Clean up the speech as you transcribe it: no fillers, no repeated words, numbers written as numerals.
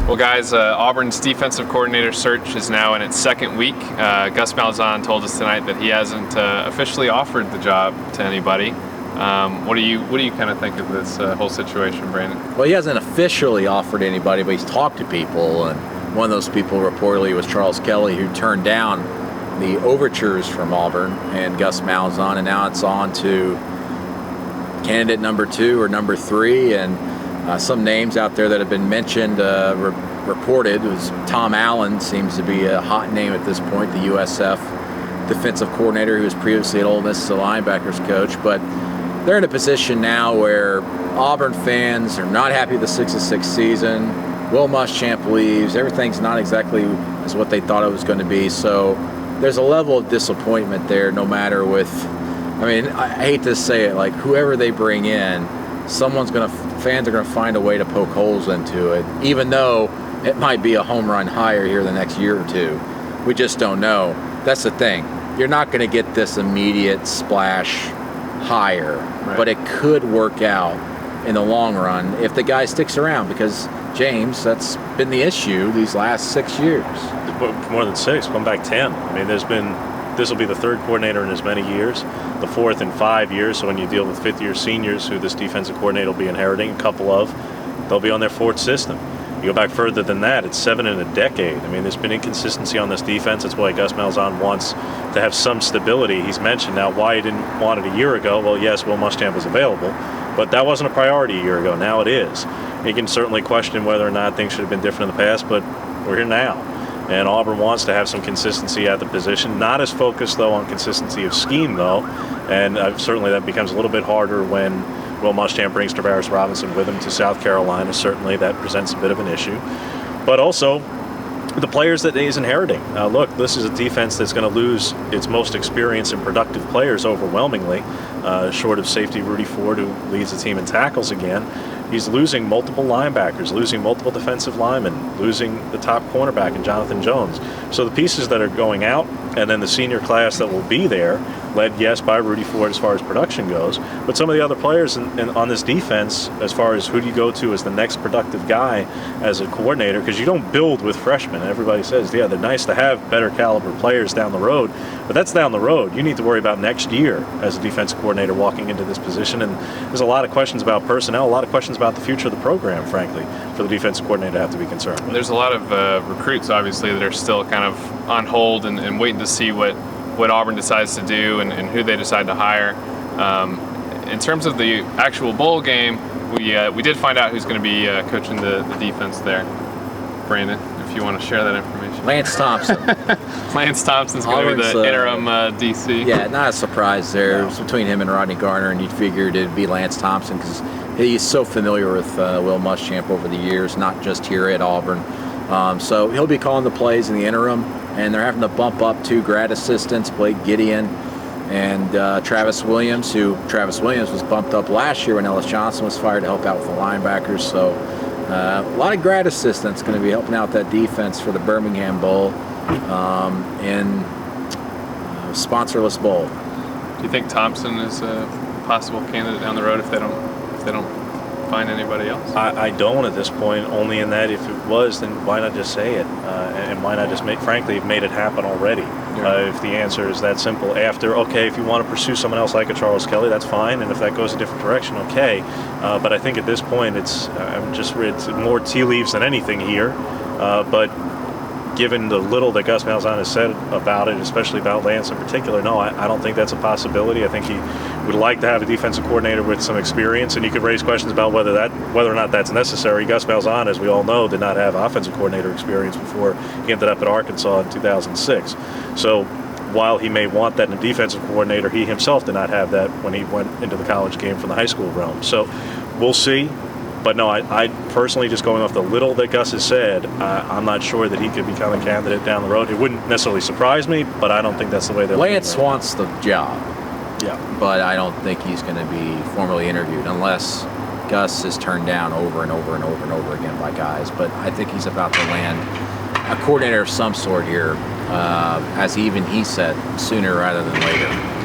Well, guys, Auburn's defensive coordinator search is now in its second week. Gus Malzahn told us tonight that he hasn't officially offered the job to anybody. What do you kind of think of this whole situation, Brandon? Well, he hasn't officially offered anybody, but he's talked to people, and one of those people reportedly was Charles Kelly, who turned down the overtures from Auburn and Gus Malzahn, and now it's on to candidate number 2 or number 3, and some names out there that have been mentioned, reported, was Tom Allen seems to be a hot name at this point, the USF defensive coordinator who was previously at Ole Miss, the linebackers coach. But they're in a position now where Auburn fans are not happy with the 6-6 season. Will Muschamp leaves. Everything's not exactly as what they thought it was going to be. So there's a level of disappointment there, no matter with, I mean, I hate to say it, like whoever they bring in, fans are going to find a way to poke holes into it, even though it might be a home run hire here the next year or two. We just don't know. That's the thing. You're not going to get this immediate splash hire, right, but it could work out in the long run if the guy sticks around, because, James, that's been the issue these last 6 years. More than 6, going back 10. I mean, this will be the 3rd coordinator in as many years, the 4th in 5 years. So when you deal with 5th-year seniors who this defensive coordinator will be inheriting, a couple of, they'll be on their 4th system. You go back further than that, it's 7 in a decade. I mean, there's been inconsistency on this defense. That's why Gus Malzahn wants to have some stability. He's mentioned now why he didn't want it a year ago. Well, yes, Will Muschamp was available, but that wasn't a priority a year ago. Now it is. You can certainly question whether or not things should have been different in the past, but we're here now. And Auburn wants to have some consistency at the position. Not as focused, though, on consistency of scheme, though. And certainly that becomes a little bit harder when Will Muschamp brings Travaris Robinson with him to South Carolina. Certainly that presents a bit of an issue. But also the players that he's inheriting. Look, this is a defense that's going to lose its most experienced and productive players overwhelmingly, short of safety Rudy Ford, who leads the team in tackles again. He's losing multiple linebackers, losing multiple defensive linemen, losing the top cornerback in Jonathan Jones. So the pieces that are going out, and then the senior class that will be there, led, yes, by Rudy Ford as far as production goes, but some of the other players on this defense, as far as who do you go to as the next productive guy as a coordinator, because you don't build with freshmen. Everybody says, yeah, they're nice to have better caliber players down the road, but that's down the road. You need to worry about next year as a defensive coordinator walking into this position, and there's a lot of questions about personnel, a lot of questions about the future of the program, frankly, for the defensive coordinator to have to be concerned with. There's a lot of recruits, obviously, that are still kind of on hold and waiting to see what Auburn decides to do and who they decide to hire. In terms of the actual bowl game, we did find out who's going to be coaching the defense there. Brandon, if you want to share that information. Lance Thompson. Lance Thompson's going to be the interim DC. Yeah, not a surprise there. It was between him and Rodney Garner, and you figured it'd be Lance Thompson because he's so familiar with Will Muschamp over the years, not just here at Auburn. So he'll be calling the plays in the interim, and they're having to bump up 2 grad assistants, Blake Gideon and Travis Williams, Travis Williams was bumped up last year when Ellis Johnson was fired to help out with the linebackers. So a lot of grad assistants going to be helping out that defense for the Birmingham Bowl in sponsorless bowl. Do you think Thompson is a possible candidate down the road if they don't find anybody else? I don't at this point, only in that if it was, then why not just say it? And why not just made it happen already? Yeah. If the answer is that simple after, okay, if you want to pursue someone else like a Charles Kelly, that's fine. And if that goes a different direction, okay. But I think at this point, it's more tea leaves than anything here. But given the little that Gus Malzahn has said about it, especially about Lance in particular, no, I don't think that's a possibility. I think he would like to have a defensive coordinator with some experience, and you could raise questions about whether or not that's necessary. Gus Malzahn, as we all know, did not have offensive coordinator experience before he ended up at Arkansas in 2006. So while he may want that in a defensive coordinator, he himself did not have that when he went into the college game from the high school realm. So we'll see. But no, I personally, just going off the little that Gus has said, I'm not sure that he could become a candidate down the road. It wouldn't necessarily surprise me, but I don't think that's the way they're Lance wants the job. Yeah. But I don't think he's going to be formally interviewed unless Gus is turned down over and over and over and over again by guys. But I think he's about to land a coordinator of some sort here, as even he said, sooner rather than later.